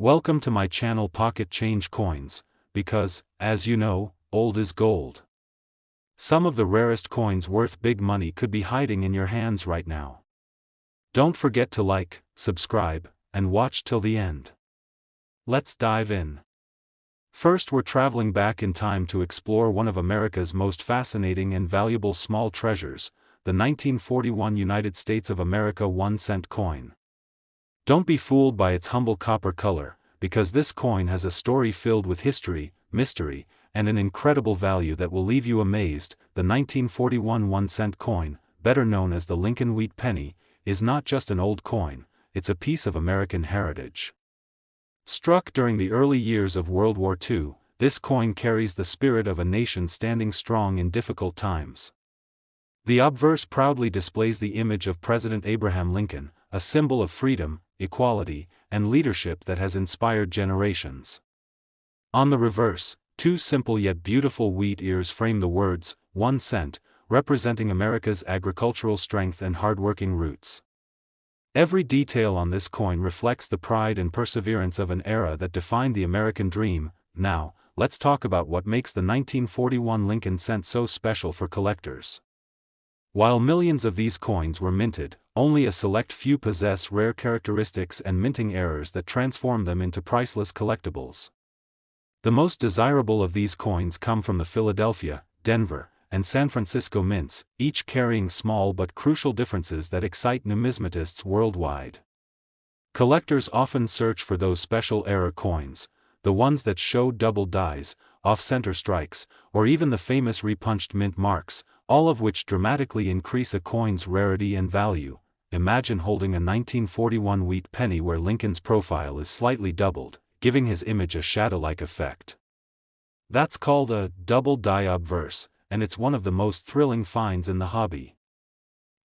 Welcome to my channel Pocket Change Coins, because, as you know, old is gold. Some of the rarest coins worth big money could be hiding in your hands right now. Don't forget to like, subscribe, and watch till the end. Let's dive in. First, we're traveling back in time to explore one of America's most fascinating and valuable small treasures, the 1941 United States of America 1-cent coin. Don't be fooled by its humble copper color, because this coin has a story filled with history, mystery, and an incredible value that will leave you amazed. The 1941 1-cent coin, better known as the Lincoln Wheat Penny, is not just an old coin, it's a piece of American heritage. Struck during the early years of World War II, this coin carries the spirit of a nation standing strong in difficult times. The obverse proudly displays the image of President Abraham Lincoln, a symbol of freedom, equality, and leadership that has inspired generations. On the reverse, two simple yet beautiful wheat ears frame the words, 1 cent, representing America's agricultural strength and hardworking roots. Every detail on this coin reflects the pride and perseverance of an era that defined the American dream. Now, let's talk about what makes the 1941 Lincoln cent so special for collectors. While millions of these coins were minted, only a select few possess rare characteristics and minting errors that transform them into priceless collectibles. The most desirable of these coins come from the Philadelphia, Denver, and San Francisco mints, each carrying small but crucial differences that excite numismatists worldwide. Collectors often search for those special error coins, the ones that show double dies, off-center strikes, or even the famous repunched mint marks, all of which dramatically increase a coin's rarity and value. Imagine holding a 1941 wheat penny where Lincoln's profile is slightly doubled, giving his image a shadow-like effect. That's called a double die obverse, and it's one of the most thrilling finds in the hobby.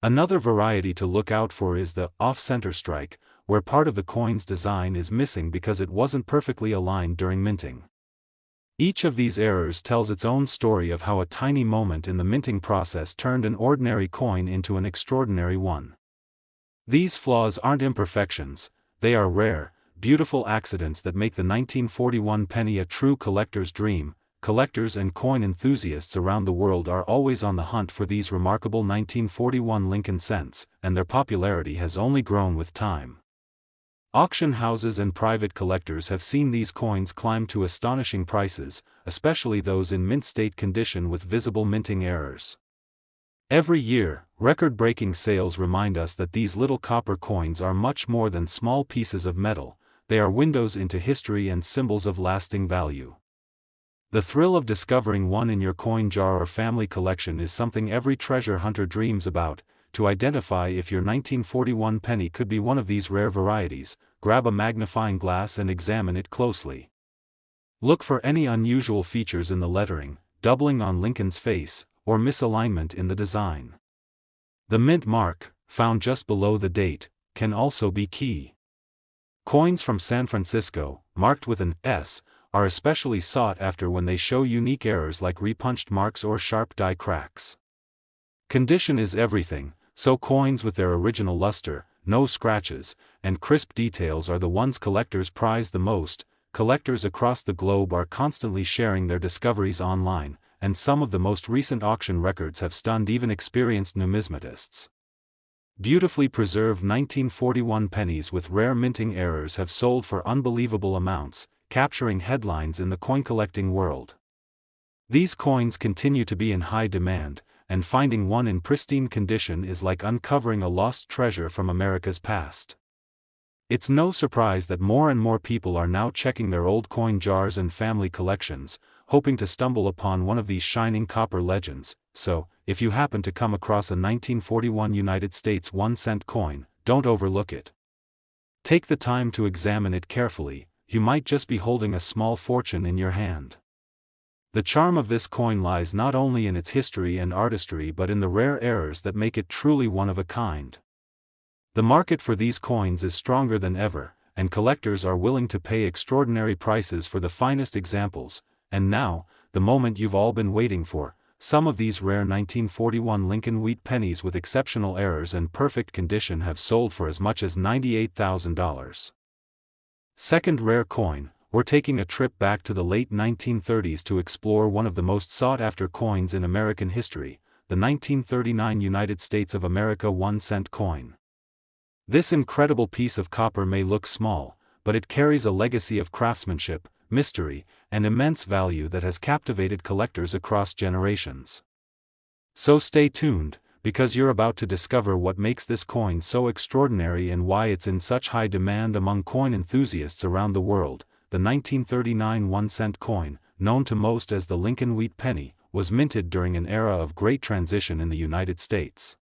Another variety to look out for is the off-center strike, where part of the coin's design is missing because it wasn't perfectly aligned during minting. Each of these errors tells its own story of how a tiny moment in the minting process turned an ordinary coin into an extraordinary one. These flaws aren't imperfections, they are rare, beautiful accidents that make the 1941 penny a true collector's dream. Collectors and coin enthusiasts around the world are always on the hunt for these remarkable 1941 Lincoln cents, and their popularity has only grown with time. Auction houses and private collectors have seen these coins climb to astonishing prices, especially those in mint-state condition with visible minting errors. Every year, record-breaking sales remind us that these little copper coins are much more than small pieces of metal, they are windows into history and symbols of lasting value. The thrill of discovering one in your coin jar or family collection is something every treasure hunter dreams about. To identify if your 1941 penny could be one of these rare varieties, grab a magnifying glass and examine it closely. Look for any unusual features in the lettering, doubling on Lincoln's face, or misalignment in the design. The mint mark, found just below the date, can also be key. Coins from San Francisco, marked with an S, are especially sought after when they show unique errors like repunched marks or sharp die cracks. Condition is everything, so coins with their original luster, no scratches, and crisp details are the ones collectors prize the most. Collectors across the globe are constantly sharing their discoveries online, and some of the most recent auction records have stunned even experienced numismatists. Beautifully preserved 1941 pennies with rare minting errors have sold for unbelievable amounts, capturing headlines in the coin collecting world. These coins continue to be in high demand, and finding one in pristine condition is like uncovering a lost treasure from America's past. It's no surprise that more and more people are now checking their old coin jars and family collections, hoping to stumble upon one of these shining copper legends. So, if you happen to come across a 1941 United States 1-cent coin, don't overlook it. Take the time to examine it carefully, you might just be holding a small fortune in your hand. The charm of this coin lies not only in its history and artistry but in the rare errors that make it truly one of a kind. The market for these coins is stronger than ever, and collectors are willing to pay extraordinary prices for the finest examples. And now, the moment you've all been waiting for, some of these rare 1941 Lincoln Wheat pennies with exceptional errors and perfect condition have sold for as much as $98,000. Second rare coin, we're taking a trip back to the late 1930s to explore one of the most sought-after coins in American history, the 1939 United States of America 1-cent coin. This incredible piece of copper may look small, but it carries a legacy of craftsmanship, mystery, and immense value that has captivated collectors across generations. So stay tuned, because you're about to discover what makes this coin so extraordinary and why it's in such high demand among coin enthusiasts around the world. The 1939 1-cent coin, known to most as the Lincoln Wheat penny, was minted during an era of great transition in the United States.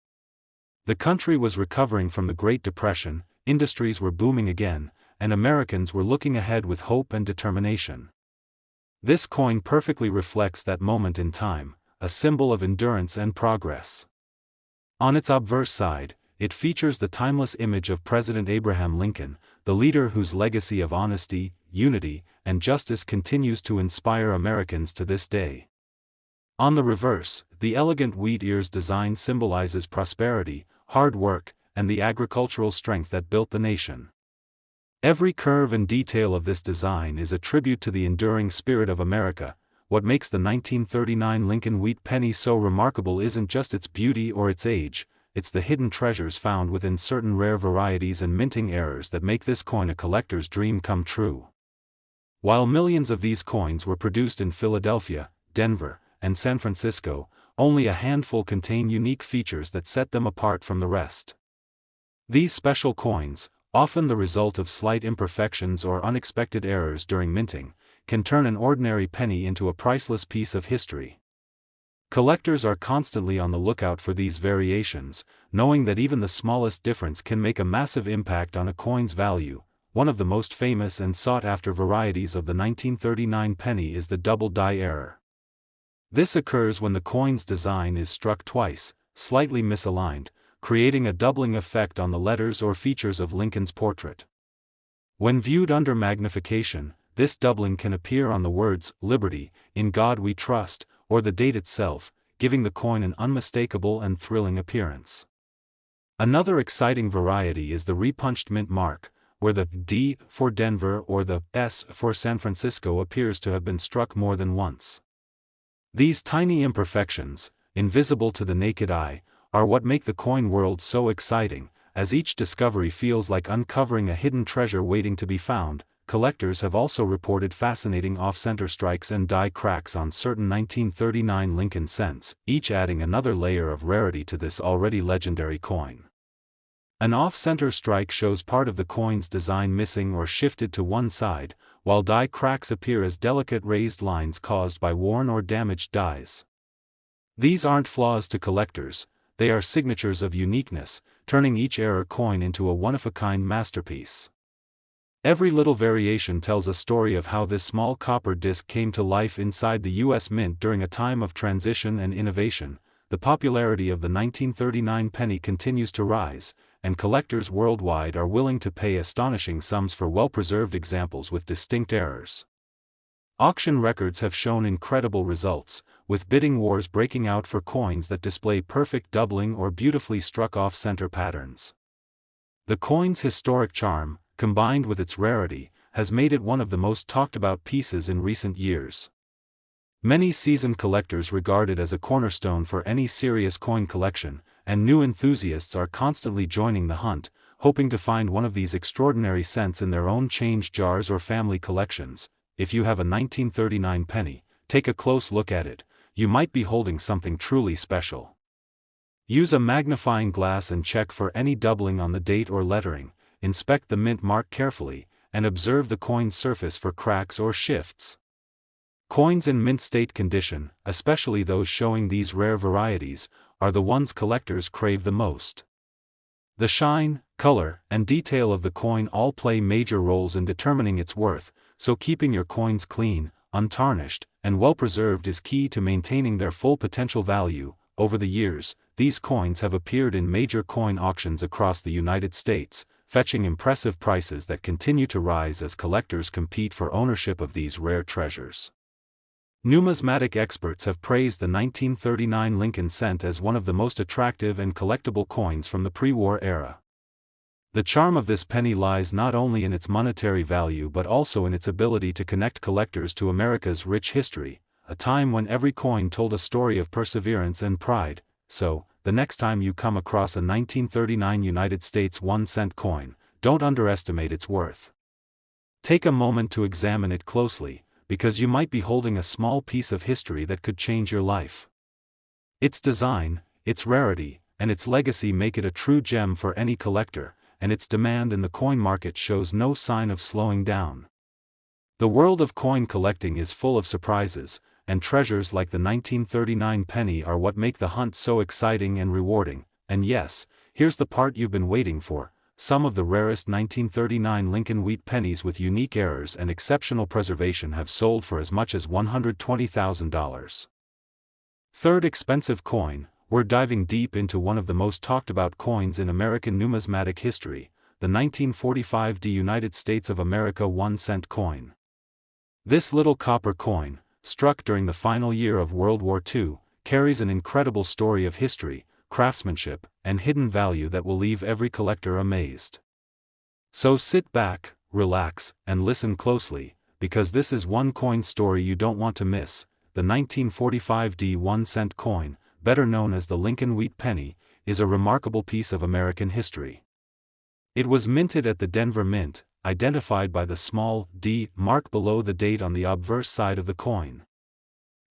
The country was recovering from the Great Depression, industries were booming again, and Americans were looking ahead with hope and determination. This coin perfectly reflects that moment in time, a symbol of endurance and progress. On its obverse side, it features the timeless image of President Abraham Lincoln, the leader whose legacy of honesty, unity, and justice continues to inspire Americans to this day. On the reverse, the elegant wheat ears design symbolizes prosperity, hard work, and the agricultural strength that built the nation. Every curve and detail of this design is a tribute to the enduring spirit of America. What makes the 1939 Lincoln Wheat penny so remarkable isn't just its beauty or its age, it's the hidden treasures found within certain rare varieties and minting errors that make this coin a collector's dream come true. While millions of these coins were produced in Philadelphia, Denver, and San Francisco, only a handful contain unique features that set them apart from the rest. These special coins, often the result of slight imperfections or unexpected errors during minting, can turn an ordinary penny into a priceless piece of history. Collectors are constantly on the lookout for these variations, knowing that even the smallest difference can make a massive impact on a coin's value. One of the most famous and sought-after varieties of the 1939 penny is the double die error. This occurs when the coin's design is struck twice, slightly misaligned, creating a doubling effect on the letters or features of Lincoln's portrait. When viewed under magnification, this doubling can appear on the words, "Liberty, in God we trust," or the date itself, giving the coin an unmistakable and thrilling appearance. Another exciting variety is the repunched mint mark, where the D for Denver or the S for San Francisco appears to have been struck more than once. These tiny imperfections, invisible to the naked eye, are what make the coin world so exciting, as each discovery feels like uncovering a hidden treasure waiting to be found. Collectors have also reported fascinating off-center strikes and die cracks on certain 1939 Lincoln cents, each adding another layer of rarity to this already legendary coin. An off-center strike shows part of the coin's design missing or shifted to one side, while die cracks appear as delicate raised lines caused by worn or damaged dies. These aren't flaws to collectors, they are signatures of uniqueness, turning each error coin into a one-of-a-kind masterpiece. Every little variation tells a story of how this small copper disc came to life inside the U.S. Mint during a time of transition and innovation. The popularity of the 1939 penny continues to rise, and collectors worldwide are willing to pay astonishing sums for well-preserved examples with distinct errors. Auction records have shown incredible results, with bidding wars breaking out for coins that display perfect doubling or beautifully struck off-center patterns. The coin's historic charm, combined with its rarity, has made it one of the most talked-about pieces in recent years. Many seasoned collectors regard it as a cornerstone for any serious coin collection, and new enthusiasts are constantly joining the hunt, hoping to find one of these extraordinary cents in their own change jars or family collections. If you have a 1939 penny, take a close look at it, you might be holding something truly special. Use a magnifying glass and check for any doubling on the date or lettering, inspect the mint mark carefully, and observe the coin's surface for cracks or shifts. Coins in mint state condition, especially those showing these rare varieties, are the ones collectors crave the most. The shine, color, and detail of the coin all play major roles in determining its worth, so keeping your coins clean, untarnished, and well-preserved is key to maintaining their full potential value. Over the years, these coins have appeared in major coin auctions across the United States, fetching impressive prices that continue to rise as collectors compete for ownership of these rare treasures. Numismatic experts have praised the 1939 Lincoln cent as one of the most attractive and collectible coins from the pre-war era. The charm of this penny lies not only in its monetary value but also in its ability to connect collectors to America's rich history, a time when every coin told a story of perseverance and pride. So, the next time you come across a 1939 United States 1-cent coin, don't underestimate its worth. Take a moment to examine it closely, because you might be holding a small piece of history that could change your life. Its design, its rarity, and its legacy make it a true gem for any collector, and its demand in the coin market shows no sign of slowing down. The world of coin collecting is full of surprises, and treasures like the 1939 penny are what make the hunt so exciting and rewarding. And yes, here's the part you've been waiting for: some of the rarest 1939 Lincoln wheat pennies with unique errors and exceptional preservation have sold for as much as $120,000. Third expensive coin. We're diving deep into one of the most talked about coins in American numismatic history, the 1945 United States of America 1-cent coin. This little copper coin, struck during the final year of World War II, carries an incredible story of history, craftsmanship, and hidden value that will leave every collector amazed. So sit back, relax, and listen closely, because this is one coin story you don't want to miss. The 1945 1-cent coin, better known as the Lincoln wheat penny, is a remarkable piece of American history. It was minted at the Denver Mint, identified by the small D mark below the date on the obverse side of the coin.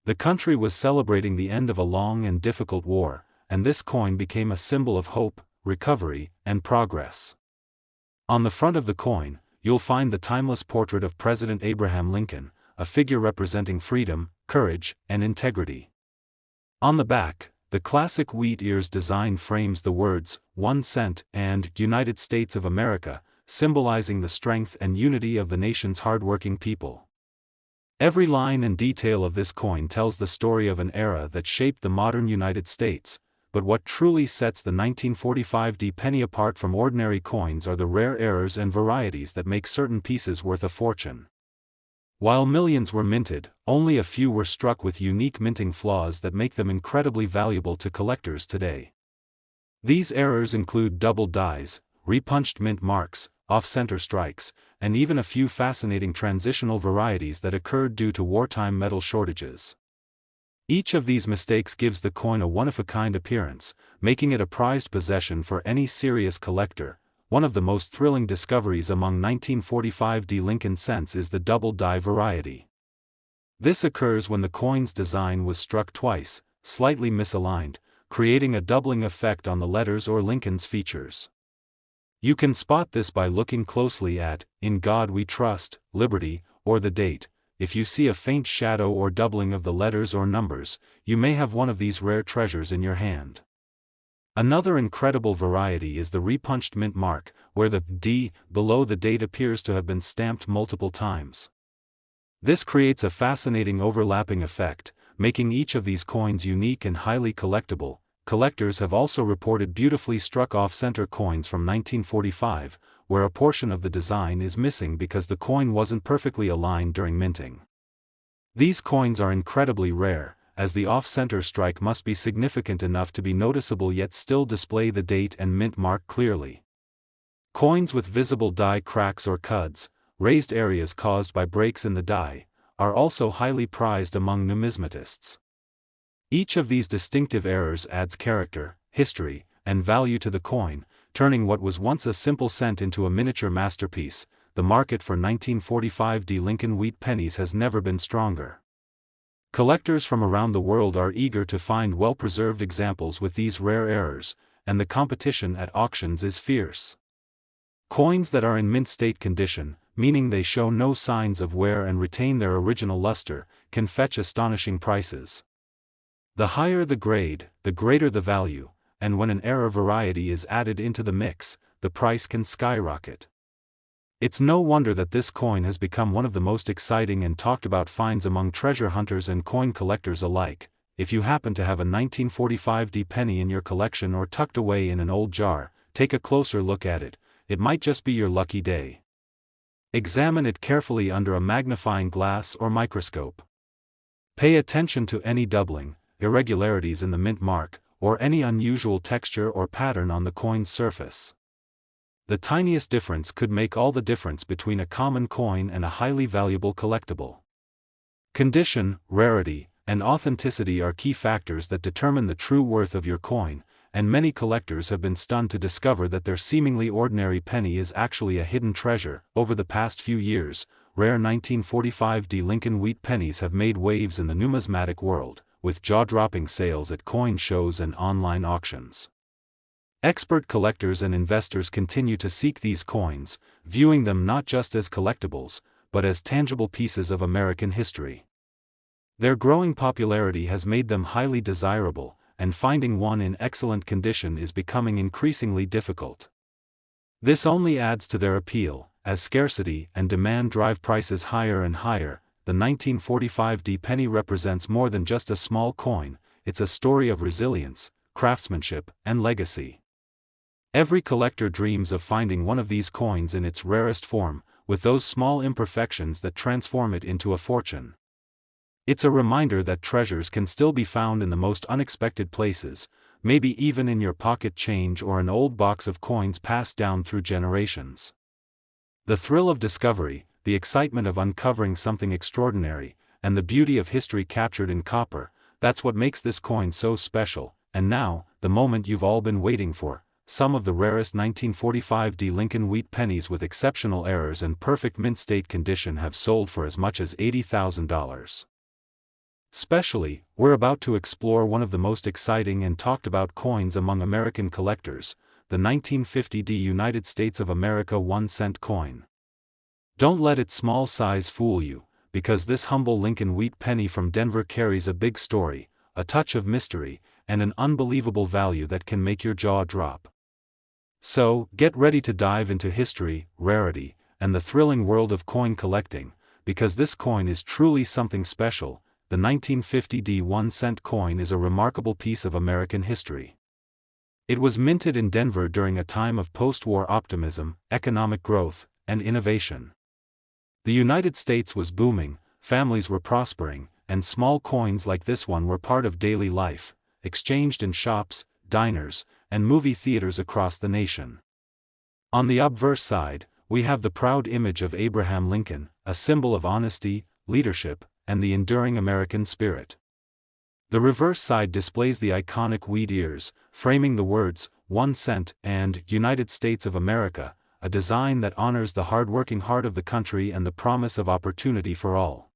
The country was celebrating the end of a long and difficult war, and this coin became a symbol of hope, recovery, and progress. On the front of the coin, you'll find the timeless portrait of President Abraham Lincoln, a figure representing freedom, courage, and integrity. On the back, the classic wheat ears design frames the words, 1 cent, and United States of America, symbolizing the strength and unity of the nation's hardworking people. Every line and detail of this coin tells the story of an era that shaped the modern United States, but what truly sets the 1945 penny apart from ordinary coins are the rare errors and varieties that make certain pieces worth a fortune. While millions were minted, only a few were struck with unique minting flaws that make them incredibly valuable to collectors today. These errors include double dies, repunched mint marks, off-center strikes, and even a few fascinating transitional varieties that occurred due to wartime metal shortages. Each of these mistakes gives the coin a one-of-a-kind appearance, making it a prized possession for any serious collector. One of the most thrilling discoveries among 1945 Lincoln cents is the double die variety. This occurs when the coin's design was struck twice, slightly misaligned, creating a doubling effect on the letters or Lincoln's features. You can spot this by looking closely at "In God We Trust," "Liberty," or the date. If you see a faint shadow or doubling of the letters or numbers, you may have one of these rare treasures in your hand. Another incredible variety is the repunched mint mark, where the D below the date appears to have been stamped multiple times. This creates a fascinating overlapping effect, making each of these coins unique and highly collectible. Collectors have also reported beautifully struck off-center coins from 1945, where a portion of the design is missing because the coin wasn't perfectly aligned during minting. These coins are incredibly rare, as the off-center strike must be significant enough to be noticeable yet still display the date and mint mark clearly. Coins with visible die cracks or cuds, raised areas caused by breaks in the die, are also highly prized among numismatists. Each of these distinctive errors adds character, history, and value to the coin, turning what was once a simple cent into a miniature masterpiece. The market for 1945 Lincoln wheat pennies has never been stronger. Collectors from around the world are eager to find well-preserved examples with these rare errors, and the competition at auctions is fierce. Coins that are in mint state condition, meaning they show no signs of wear and retain their original luster, can fetch astonishing prices. The higher the grade, the greater the value, and when an error variety is added into the mix, the price can skyrocket. It's no wonder that this coin has become one of the most exciting and talked about finds among treasure hunters and coin collectors alike. If you happen to have a 1945 penny in your collection or tucked away in an old jar, take a closer look at it. It might just be your lucky day. Examine it carefully under a magnifying glass or microscope. Pay attention to any doubling, irregularities in the mint mark, or any unusual texture or pattern on the coin's surface. The tiniest difference could make all the difference between a common coin and a highly valuable collectible. Condition, rarity, and authenticity are key factors that determine the true worth of your coin, and many collectors have been stunned to discover that their seemingly ordinary penny is actually a hidden treasure. Over the past few years, rare 1945 Lincoln wheat pennies have made waves in the numismatic world, with jaw-dropping sales at coin shows and online auctions. Expert collectors and investors continue to seek these coins, viewing them not just as collectibles, but as tangible pieces of American history. Their growing popularity has made them highly desirable, and finding one in excellent condition is becoming increasingly difficult. This only adds to their appeal, as scarcity and demand drive prices higher and higher. The 1945 penny represents more than just a small coin, it's a story of resilience, craftsmanship, and legacy. Every collector dreams of finding one of these coins in its rarest form, with those small imperfections that transform it into a fortune. It's a reminder that treasures can still be found in the most unexpected places, maybe even in your pocket change or an old box of coins passed down through generations. The thrill of discovery, the excitement of uncovering something extraordinary, and the beauty of history captured in copper, that's what makes this coin so special. And now, the moment you've all been waiting for. Some of the rarest 1945 Lincoln wheat pennies with exceptional errors and perfect mint state condition have sold for as much as $80,000. Specially, we're about to explore one of the most exciting and talked about coins among American collectors, the 1950 United States of America 1-cent coin. Don't let its small size fool you, because this humble Lincoln wheat penny from Denver carries a big story, a touch of mystery, and an unbelievable value that can make your jaw drop. So, get ready to dive into history, rarity, and the thrilling world of coin collecting, because this coin is truly something special. The 1950 1-cent coin is a remarkable piece of American history. It was minted in Denver during a time of post-war optimism, economic growth, and innovation. The United States was booming, families were prospering, and small coins like this one were part of daily life, exchanged in shops, diners, and movie theaters across the nation. On the obverse side, we have the proud image of Abraham Lincoln, a symbol of honesty, leadership, and the enduring American spirit. The reverse side displays the iconic wheat ears, framing the words, 1 cent, and United States of America, a design that honors the hard-working heart of the country and the promise of opportunity for all.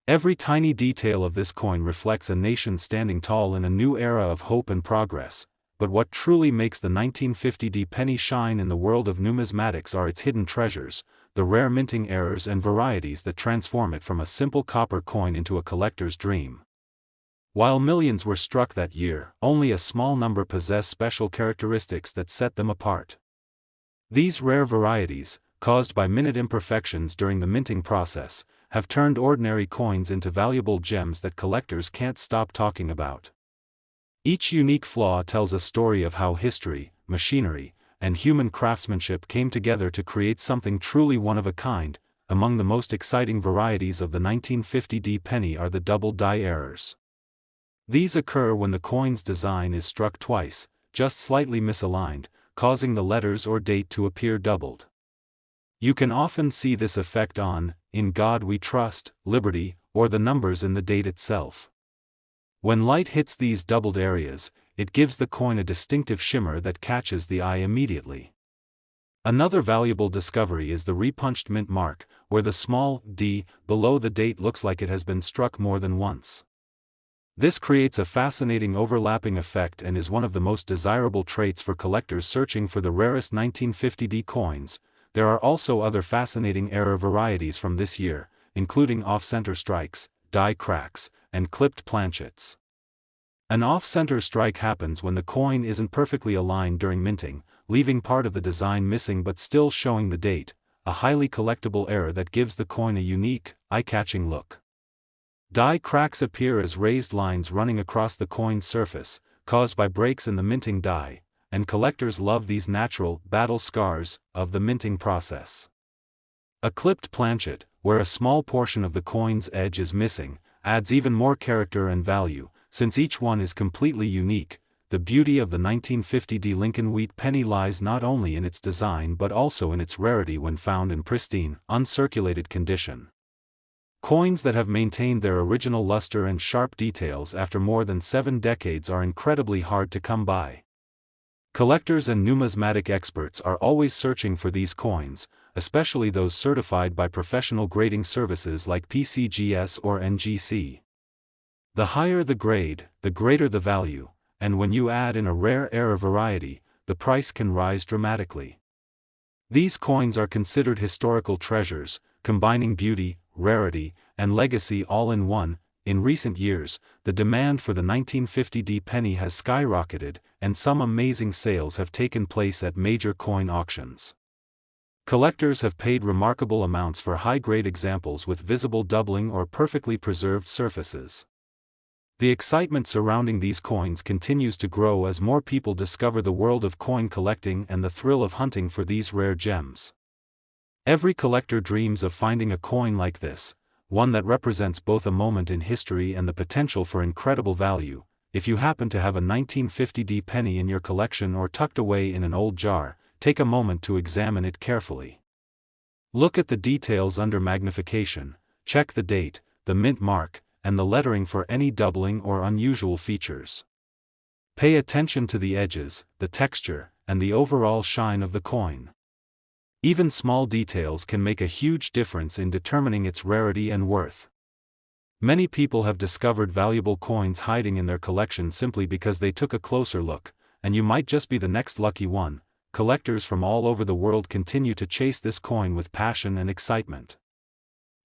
Every tiny detail of this coin reflects a nation standing tall in a new era of hope and progress. But what truly makes the 1950 penny shine in the world of numismatics are its hidden treasures, the rare minting errors and varieties that transform it from a simple copper coin into a collector's dream. While millions were struck that year, only a small number possess special characteristics that set them apart. These rare varieties, caused by minute imperfections during the minting process, have turned ordinary coins into valuable gems that collectors can't stop talking about. Each unique flaw tells a story of how history, machinery, and human craftsmanship came together to create something truly one of a kind. Among the most exciting varieties of the 1950 penny are the double die errors. These occur when the coin's design is struck twice, just slightly misaligned, causing the letters or date to appear doubled. You can often see this effect on "In God We Trust," "Liberty," or the numbers in the date itself. When light hits these doubled areas, it gives the coin a distinctive shimmer that catches the eye immediately. Another valuable discovery is the repunched mint mark, where the small d below the date looks like it has been struck more than once. This creates a fascinating overlapping effect and is one of the most desirable traits for collectors searching for the rarest 1950 coins. There are also other fascinating error varieties from this year, including off-center strikes, die cracks, and clipped planchets. An off-center strike happens when the coin isn't perfectly aligned during minting, leaving part of the design missing but still showing the date, a highly collectible error that gives the coin a unique, eye-catching look. Die cracks appear as raised lines running across the coin's surface, caused by breaks in the minting die, and collectors love these natural, battle scars of the minting process. A clipped planchet, where a small portion of the coin's edge is missing, adds even more character and value. Since each one is completely unique, the beauty of the 1950 Lincoln Wheat penny lies not only in its design but also in its rarity when found in pristine, uncirculated condition. Coins that have maintained their original luster and sharp details after more than 7 decades are incredibly hard to come by. Collectors and numismatic experts are always searching for these coins, especially those certified by professional grading services like PCGS or NGC. The higher the grade, the greater the value, and when you add in a rare error variety, the price can rise dramatically. These coins are considered historical treasures, combining beauty, rarity, and legacy all in one. In recent years, the demand for the 1950 penny has skyrocketed, and some amazing sales have taken place at major coin auctions. Collectors have paid remarkable amounts for high-grade examples with visible doubling or perfectly preserved surfaces. The excitement surrounding these coins continues to grow as more people discover the world of coin collecting and the thrill of hunting for these rare gems. Every collector dreams of finding a coin like this, one that represents both a moment in history and the potential for incredible value. If you happen to have a 1950 penny in your collection or tucked away in an old jar, take a moment to examine it carefully. Look at the details under magnification, check the date, the mint mark, and the lettering for any doubling or unusual features. Pay attention to the edges, the texture, and the overall shine of the coin. Even small details can make a huge difference in determining its rarity and worth. Many people have discovered valuable coins hiding in their collection simply because they took a closer look, and you might just be the next lucky one. Collectors from all over the world continue to chase this coin with passion and excitement.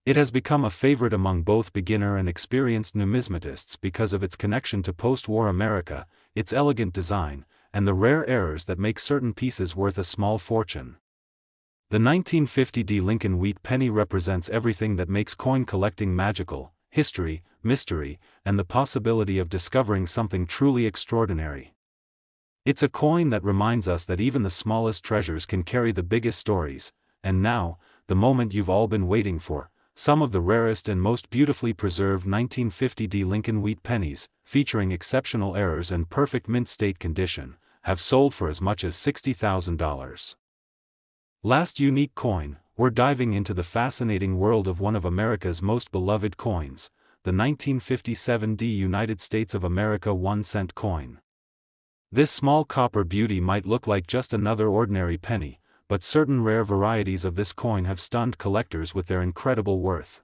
It has become a favorite among both beginner and experienced numismatists because of its connection to post-war America, its elegant design, and the rare errors that make certain pieces worth a small fortune. The 1950 Lincoln Wheat penny represents everything that makes coin collecting magical: history, mystery, and the possibility of discovering something truly extraordinary. It's a coin that reminds us that even the smallest treasures can carry the biggest stories. And now, the moment you've all been waiting for. Some of the rarest and most beautifully preserved 1950 Lincoln Wheat pennies, featuring exceptional errors and perfect mint state condition, have sold for as much as $60,000. Last unique coin, we're diving into the fascinating world of one of America's most beloved coins, the 1957 United States of America 1-cent coin. This small copper beauty might look like just another ordinary penny, but certain rare varieties of this coin have stunned collectors with their incredible worth.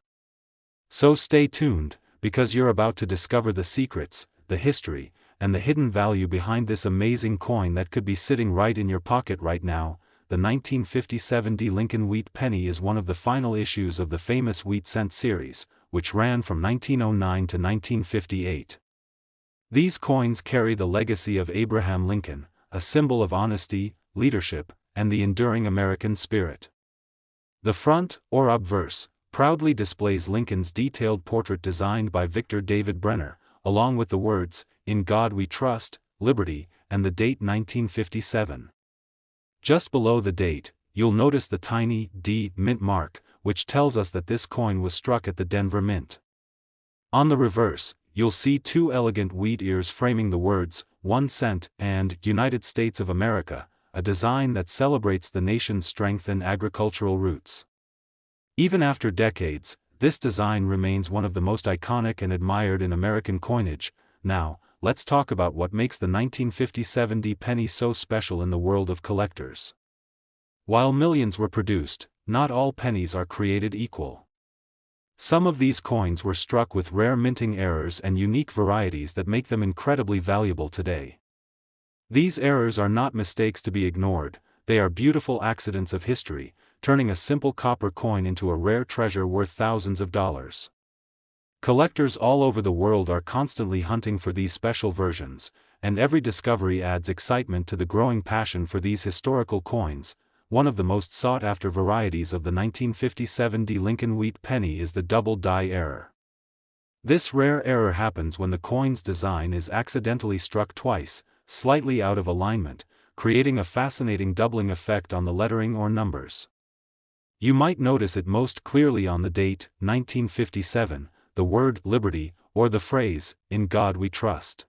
So stay tuned, because you're about to discover the secrets, the history, and the hidden value behind this amazing coin that could be sitting right in your pocket right now. The 1957 Lincoln Wheat penny is one of the final issues of the famous Wheat Cent series, which ran from 1909 to 1958. These coins carry the legacy of Abraham Lincoln, a symbol of honesty, leadership, and the enduring American spirit. The front, or obverse, proudly displays Lincoln's detailed portrait designed by Victor David Brenner, along with the words, "In God We Trust, Liberty," and the date 1957. Just below the date, you'll notice the tiny D mint mark, which tells us that this coin was struck at the Denver Mint. On the reverse, you'll see 2 elegant wheat ears framing the words, 1 cent, and United States of America, a design that celebrates the nation's strength and agricultural roots. Even after decades, this design remains one of the most iconic and admired in American coinage. Now, let's talk about what makes the 1957 penny so special in the world of collectors. While millions were produced, not all pennies are created equal. Some of these coins were struck with rare minting errors and unique varieties that make them incredibly valuable today. These errors are not mistakes to be ignored, they are beautiful accidents of history, turning a simple copper coin into a rare treasure worth thousands of dollars. Collectors all over the world are constantly hunting for these special versions, and every discovery adds excitement to the growing passion for these historical coins. One of the most sought-after varieties of the 1957 Lincoln Wheat penny is the double die error. This rare error happens when the coin's design is accidentally struck twice, slightly out of alignment, creating a fascinating doubling effect on the lettering or numbers. You might notice it most clearly on the date, 1957, the word Liberty, or the phrase, "In God We Trust."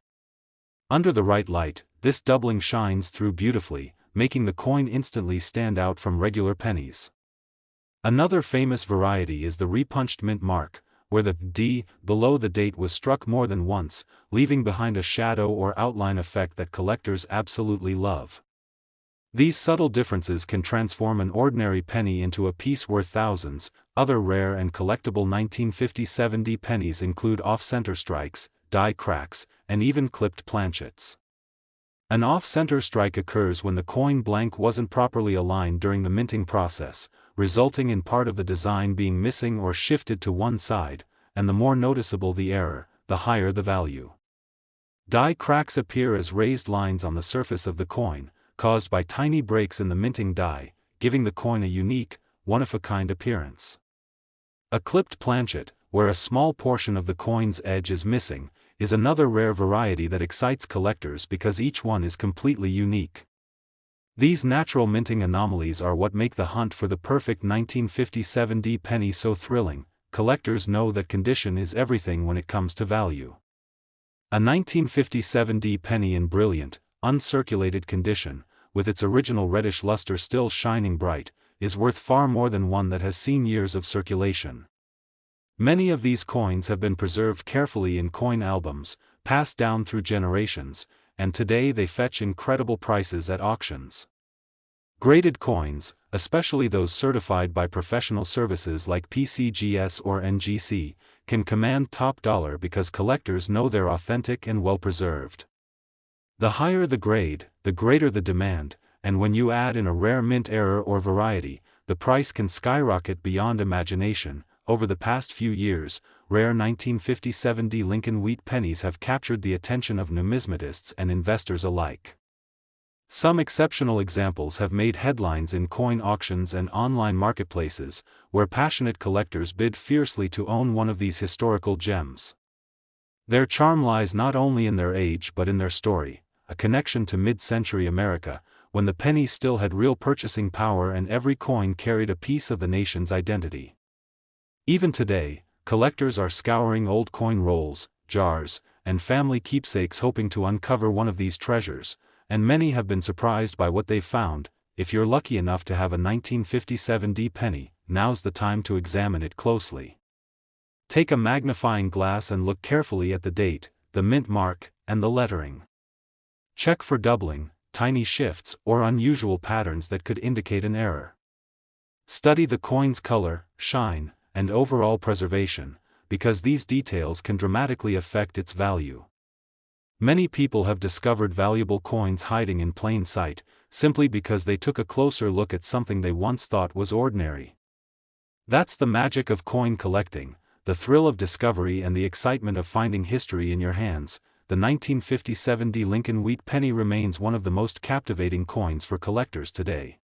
Under the right light, this doubling shines through beautifully, making the coin instantly stand out from regular pennies. Another famous variety is the repunched mint mark, where the D below the date was struck more than once, leaving behind a shadow or outline effect that collectors absolutely love. These subtle differences can transform an ordinary penny into a piece worth thousands. Other rare and collectible 1957 D pennies include off-center strikes, die cracks, and even clipped planchets. An off-center strike occurs when the coin blank wasn't properly aligned during the minting process, resulting in part of the design being missing or shifted to one side, and the more noticeable the error, the higher the value. Die cracks appear as raised lines on the surface of the coin, caused by tiny breaks in the minting die, giving the coin a unique, one-of-a-kind appearance. A clipped planchet, where a small portion of the coin's edge is missing, is another rare variety that excites collectors because each one is completely unique. These natural minting anomalies are what make the hunt for the perfect 1957 D penny so thrilling. Collectors know that condition is everything when it comes to value. A 1957 D penny in brilliant, uncirculated condition, with its original reddish luster still shining bright, is worth far more than one that has seen years of circulation. Many of these coins have been preserved carefully in coin albums, passed down through generations, and today they fetch incredible prices at auctions. Graded coins, especially those certified by professional services like PCGS or NGC, can command top dollar because collectors know they're authentic and well-preserved. The higher the grade, the greater the demand, and when you add in a rare mint error or variety, the price can skyrocket beyond imagination. Over the past few years, rare 1957 D Lincoln wheat pennies have captured the attention of numismatists and investors alike. Some exceptional examples have made headlines in coin auctions and online marketplaces, where passionate collectors bid fiercely to own one of these historical gems. Their charm lies not only in their age but in their story, a connection to mid-century America, when the penny still had real purchasing power and every coin carried a piece of the nation's identity. Even today, collectors are scouring old coin rolls, jars, and family keepsakes hoping to uncover one of these treasures, and many have been surprised by what they've found. If you're lucky enough to have a 1957 D penny, now's the time to examine it closely. Take a magnifying glass and look carefully at the date, the mint mark, and the lettering. Check for doubling, tiny shifts, or unusual patterns that could indicate an error. Study the coin's color, shine, and overall preservation, because these details can dramatically affect its value. Many people have discovered valuable coins hiding in plain sight, simply because they took a closer look at something they once thought was ordinary. That's the magic of coin collecting, the thrill of discovery and the excitement of finding history in your hands. The 1957 D Lincoln wheat penny remains one of the most captivating coins for collectors today.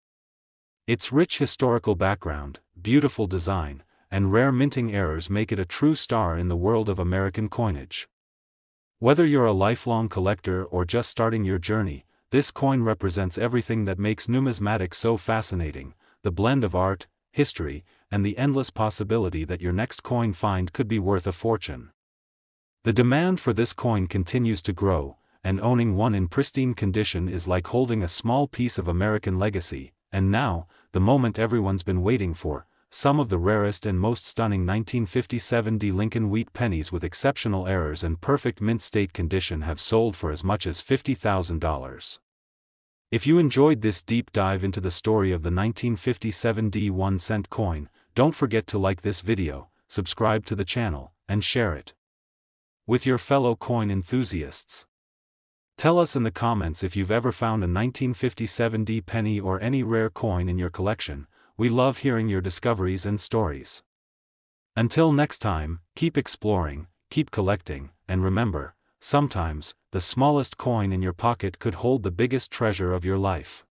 Its rich historical background, beautiful design, and rare minting errors make it a true star in the world of American coinage. Whether you're a lifelong collector or just starting your journey, this coin represents everything that makes numismatics so fascinating: the blend of art, history, and the endless possibility that your next coin find could be worth a fortune. The demand for this coin continues to grow, and owning one in pristine condition is like holding a small piece of American legacy. And now, the moment everyone's been waiting for. Some of the rarest and most stunning 1957 D Lincoln wheat pennies with exceptional errors and perfect mint state condition have sold for as much as $50,000. If you enjoyed this deep dive into the story of the 1957 D 1-cent coin, don't forget to like this video, subscribe to the channel, and share it with your fellow coin enthusiasts. Tell us in the comments if you've ever found a 1957 D penny or any rare coin in your collection. We love hearing your discoveries and stories. Until next time, keep exploring, keep collecting, and remember, sometimes, the smallest coin in your pocket could hold the biggest treasure of your life.